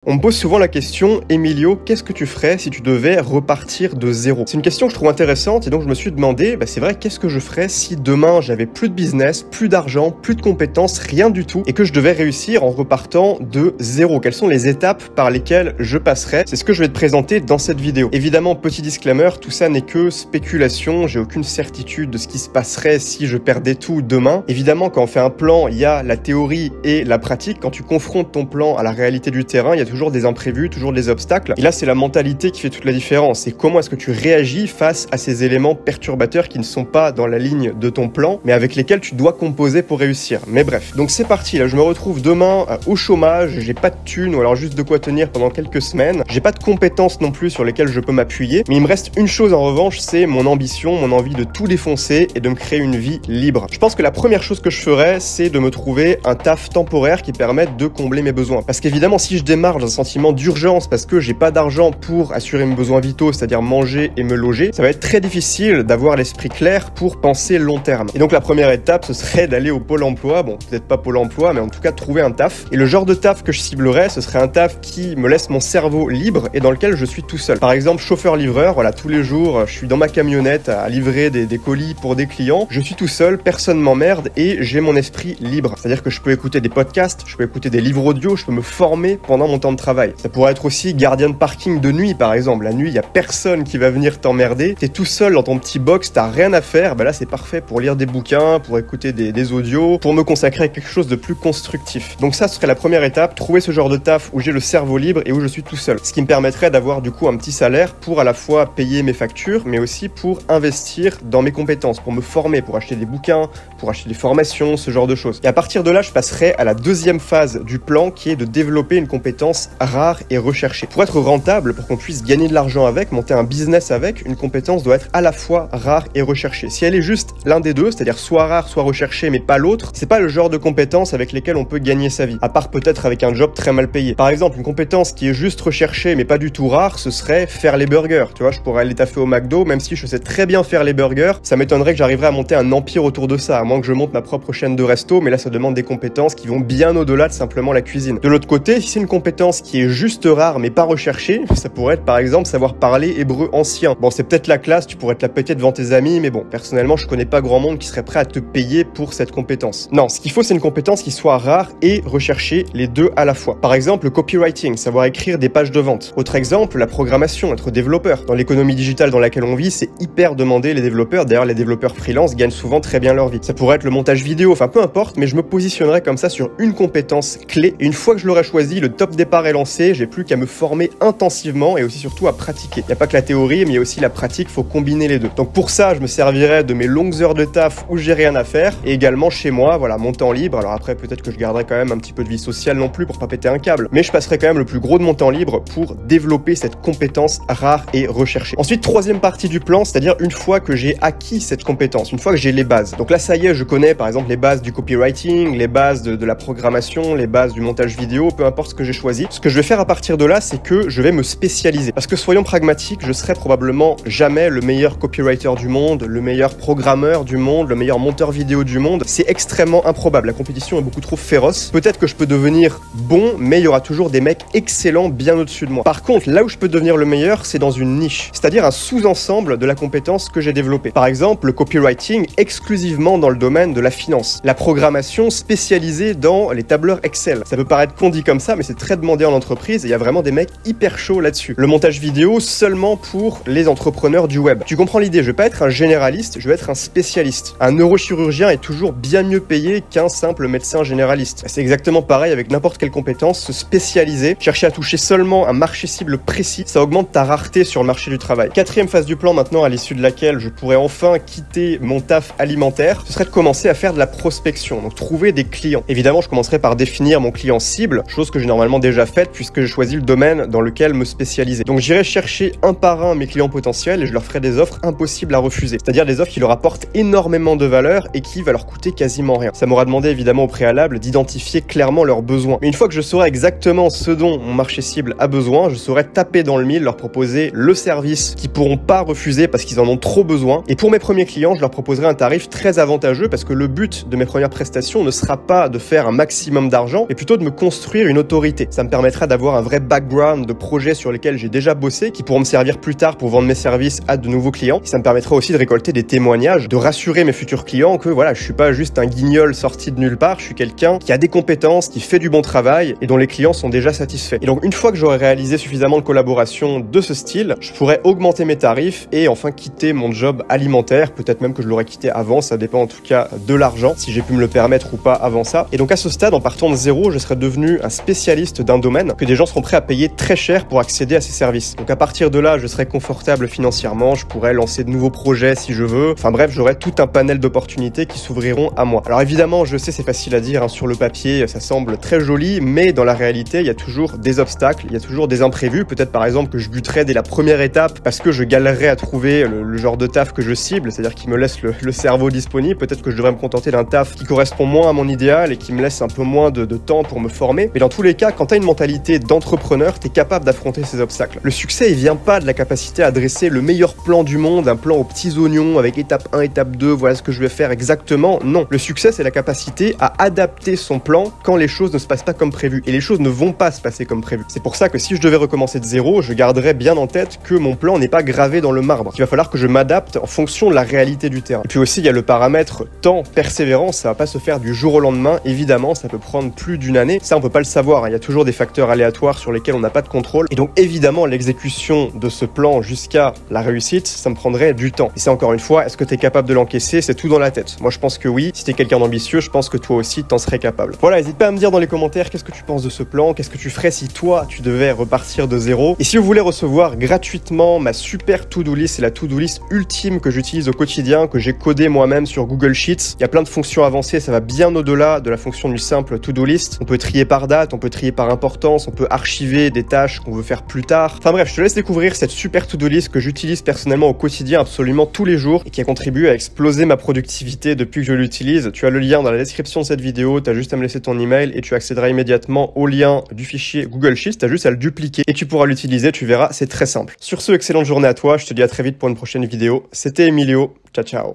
On me pose souvent la question, Emilio, qu'est-ce que tu ferais si tu devais repartir de zéro? C'est une question que je trouve intéressante et donc je me suis demandé, c'est vrai, qu'est-ce que je ferais si demain j'avais plus de business, plus d'argent, plus de compétences, rien du tout et que je devais réussir en repartant de zéro? Quelles sont les étapes par lesquelles je passerais? C'est ce que je vais te présenter dans cette vidéo. Évidemment, petit disclaimer, tout ça n'est que spéculation, j'ai aucune certitude de ce qui se passerait si je perdais tout demain. Évidemment, quand on fait un plan, il y a la théorie et la pratique. Quand tu confrontes ton plan à la réalité du terrain, il y a toujours des imprévus, toujours des obstacles. Et là, c'est la mentalité qui fait toute la différence. C'est comment est-ce que tu réagis face à ces éléments perturbateurs qui ne sont pas dans la ligne de ton plan, mais avec lesquels tu dois composer pour réussir. Mais bref, donc c'est parti. Là, je me retrouve demain au chômage, j'ai pas de thunes ou alors juste de quoi tenir pendant quelques semaines. J'ai pas de compétences non plus sur lesquelles je peux m'appuyer. Mais il me reste une chose en revanche, c'est mon ambition, mon envie de tout défoncer et de me créer une vie libre. Je pense que la première chose que je ferais, c'est de me trouver un taf temporaire qui permette de combler mes besoins. Parce qu'évidemment, si je démarre dans un sentiment d'urgence parce que j'ai pas d'argent pour assurer mes besoins vitaux, c'est-à-dire manger et me loger, ça va être très difficile d'avoir l'esprit clair pour penser long terme. Et donc la première étape, ce serait d'aller au Pôle emploi, bon, peut-être pas Pôle emploi, mais en tout cas trouver un taf. Et le genre de taf que je ciblerais, ce serait un taf qui me laisse mon cerveau libre et dans lequel je suis tout seul. Par exemple, chauffeur-livreur, voilà, tous les jours, je suis dans ma camionnette à livrer des colis pour des clients, je suis tout seul, personne m'emmerde et j'ai mon esprit libre. C'est-à-dire que je peux écouter des podcasts, je peux écouter des livres audio, je peux me former pendant mon temps de travail. Ça pourrait être aussi gardien de parking de nuit, par exemple. La nuit, il y a personne qui va venir t'emmerder. T'es tout seul dans ton petit box, t'as rien à faire. Là, c'est parfait pour lire des bouquins, pour écouter des audios, pour me consacrer à quelque chose de plus constructif. Donc ça, ce serait la première étape, trouver ce genre de taf où j'ai le cerveau libre et où je suis tout seul. Ce qui me permettrait d'avoir du coup un petit salaire pour à la fois payer mes factures, mais aussi pour investir dans mes compétences, pour me former, pour acheter des bouquins, pour acheter des formations, ce genre de choses. Et à partir de là, je passerai à la deuxième phase du plan qui est de développer une compétence rare et recherchée. Pour être rentable, pour qu'on puisse gagner de l'argent avec, monter un business avec, une compétence doit être à la fois rare et recherchée. Si elle est juste l'un des deux, c'est-à-dire soit rare, soit recherchée, mais pas l'autre, c'est pas le genre de compétence avec lesquelles on peut gagner sa vie. À part peut-être avec un job très mal payé. Par exemple, une compétence qui est juste recherchée, mais pas du tout rare, ce serait faire les burgers. Tu vois, je pourrais aller taffer au McDo, même si je sais très bien faire les burgers, ça m'étonnerait que j'arriverais à monter un empire autour de ça, à moins que je monte ma propre chaîne de resto, mais là, ça demande des compétences qui vont bien au-delà de simplement la cuisine. De l'autre côté, si c'est une compétence qui est juste rare, mais pas recherché, ça pourrait être par exemple savoir parler hébreu ancien. Bon, c'est peut-être la classe, tu pourrais te la péter devant tes amis, mais bon, personnellement, je connais pas grand monde qui serait prêt à te payer pour cette compétence. Non, ce qu'il faut, c'est une compétence qui soit rare et recherchée, les deux à la fois. Par exemple, le copywriting, savoir écrire des pages de vente. Autre exemple, la programmation, être développeur. Dans l'économie digitale dans laquelle on vit, c'est hyper demandé les développeurs. D'ailleurs, les développeurs freelance gagnent souvent très bien leur vie. Ça pourrait être le montage vidéo, enfin peu importe, mais je me positionnerais comme ça sur une compétence clé. Et une fois que je l'aurai choisi, le top départ est lancé, j'ai plus qu'à me former intensivement et aussi surtout à pratiquer. Il n'y a pas que la théorie, mais il y a aussi la pratique, faut combiner les deux. Donc pour ça, je me servirais de mes longues heures de taf où j'ai rien à faire et également chez moi, voilà, mon temps libre. Alors après, peut-être que je garderai quand même un petit peu de vie sociale non plus pour pas péter un câble, mais je passerai quand même le plus gros de mon temps libre pour développer cette compétence rare et recherchée. Ensuite, troisième partie du plan, c'est-à-dire une fois que j'ai acquis cette compétence, une fois que j'ai les bases. Donc là, ça y est, je connais par exemple les bases du copywriting, les bases de la programmation, les bases du montage vidéo, peu importe ce que j'ai choisi. Ce que je vais faire à partir de là, c'est que je vais me spécialiser. Parce que soyons pragmatiques, je serai probablement jamais le meilleur copywriter du monde, le meilleur programmeur du monde, le meilleur monteur vidéo du monde. C'est extrêmement improbable. La compétition est beaucoup trop féroce. Peut-être que je peux devenir bon, mais il y aura toujours des mecs excellents bien au-dessus de moi. Par contre, là où je peux devenir le meilleur, c'est dans une niche, c'est-à-dire un sous-ensemble de la compétence que j'ai développée. Par exemple, le copywriting exclusivement dans le domaine de la finance. La programmation spécialisée dans les tableurs Excel. Ça peut paraître con dit comme ça, mais c'est très demandé en entreprise et il y a vraiment des mecs hyper chauds là-dessus. Le montage vidéo seulement pour les entrepreneurs du web. Tu comprends l'idée, je vais pas être un généraliste, je vais être un spécialiste. Un neurochirurgien est toujours bien mieux payé qu'un simple médecin généraliste. C'est exactement pareil avec n'importe quelle compétence, se spécialiser, chercher à toucher seulement un marché cible précis, ça augmente ta rareté sur le marché du travail. Quatrième phase du plan maintenant, à l'issue de laquelle je pourrais enfin quitter mon taf alimentaire, ce serait de commencer à faire de la prospection, donc trouver des clients. Évidemment, je commencerai par définir mon client cible, chose que j'ai normalement déjà faite puisque j'ai choisi le domaine dans lequel me spécialiser. Donc j'irai chercher un par un mes clients potentiels et je leur ferai des offres impossibles à refuser. C'est-à-dire des offres qui leur apportent énormément de valeur et qui va leur coûter quasiment rien. Ça m'aura demandé évidemment au préalable d'identifier clairement leurs besoins. Mais une fois que je saurai exactement ce dont mon marché cible a besoin, je saurai taper dans le mille, leur proposer le service qu'ils pourront pas refuser parce qu'ils en ont trop besoin. Et pour mes premiers clients, je leur proposerai un tarif très avantageux parce que le but de mes premières prestations ne sera pas de faire un maximum d'argent, mais plutôt de me construire une autorité. Ça me permettra d'avoir un vrai background de projets sur lesquels j'ai déjà bossé, qui pourront me servir plus tard pour vendre mes services à de nouveaux clients. Et ça me permettra aussi de récolter des témoignages, de rassurer mes futurs clients que voilà, je suis pas juste un guignol sorti de nulle part, je suis quelqu'un qui a des compétences, qui fait du bon travail et dont les clients sont déjà satisfaits. Et donc une fois que j'aurai réalisé suffisamment de collaborations de ce style, je pourrais augmenter mes tarifs et enfin quitter mon job alimentaire, peut-être même que je l'aurais quitté avant, ça dépend en tout cas de l'argent, si j'ai pu me le permettre ou pas avant ça. Et donc à ce stade, en partant de zéro, je serais devenu un spécialiste d'un domaine que des gens seront prêts à payer très cher pour accéder à ces services. Donc à partir de là, je serais confortable financièrement, je pourrais lancer de nouveaux projets si je veux. Enfin bref, j'aurais tout un panel d'opportunités qui s'ouvriront à moi. Alors évidemment, je sais, c'est facile à dire, hein, sur le papier, ça semble très joli, mais dans la réalité, il y a toujours des obstacles, il y a toujours des imprévus. Peut-être par exemple que je buterais dès la première étape parce que je galérerais à trouver le genre de taf que je cible, c'est-à-dire qui me laisse le cerveau disponible. Peut-être que je devrais me contenter d'un taf qui correspond moins à mon idéal et qui me laisse un peu moins de temps pour me former. Mais dans tous les cas, quand tu as une mentalité d'entrepreneur, tu es capable d'affronter ces obstacles. Le succès, il vient pas de la capacité à dresser le meilleur plan du monde, un plan aux petits oignons avec étape 1, étape 2, voilà ce que je vais faire exactement. Non, le succès, c'est la capacité à adapter son plan quand les choses ne se passent pas comme prévu. Et les choses ne vont pas se passer comme prévu. C'est pour ça que si je devais recommencer de zéro, je garderais bien en tête que mon plan n'est pas gravé dans le marbre. Il va falloir que je m'adapte en fonction de la réalité du terrain. Et puis aussi, il y a le paramètre temps, persévérance, ça va pas se faire du jour au lendemain. Évidemment, ça peut prendre plus d'une année. Ça, on peut pas le savoir, hein. Il y a toujours des facteurs aléatoires sur lesquels on n'a pas de contrôle. Et donc, évidemment, l'exécution de ce plan jusqu'à la réussite, ça me prendrait du temps. Et c'est encore une fois, est-ce que tu es capable de l'encaisser? C'est tout dans la tête. Moi, je pense que oui. Si tu es quelqu'un d'ambitieux, je pense que toi aussi, t'en serais capable. Voilà, n'hésite pas à me dire dans les commentaires qu'est-ce que tu penses de ce plan, qu'est-ce que tu ferais si toi, tu devais repartir de zéro. Et si vous voulez recevoir gratuitement ma super to-do list, c'est la to-do list ultime que j'utilise au quotidien, que j'ai codé moi-même sur Google Sheets. Il y a plein de fonctions avancées, ça va bien au-delà de la fonction du simple to-do list. On peut trier par date, on peut trier par importance, on peut archiver des tâches qu'on veut faire plus tard. Enfin bref, je te laisse découvrir cette super to-do list que j'utilise personnellement au quotidien absolument tous les jours et qui a contribué à exploser ma productivité depuis que je l'utilise. Tu as le lien dans la description de cette vidéo, tu as juste à me laisser ton email et tu accéderas immédiatement au lien du fichier Google Sheets, tu as juste à le dupliquer et tu pourras l'utiliser, tu verras, c'est très simple. Sur ce, excellente journée à toi, je te dis à très vite pour une prochaine vidéo. C'était Emilio, ciao ciao.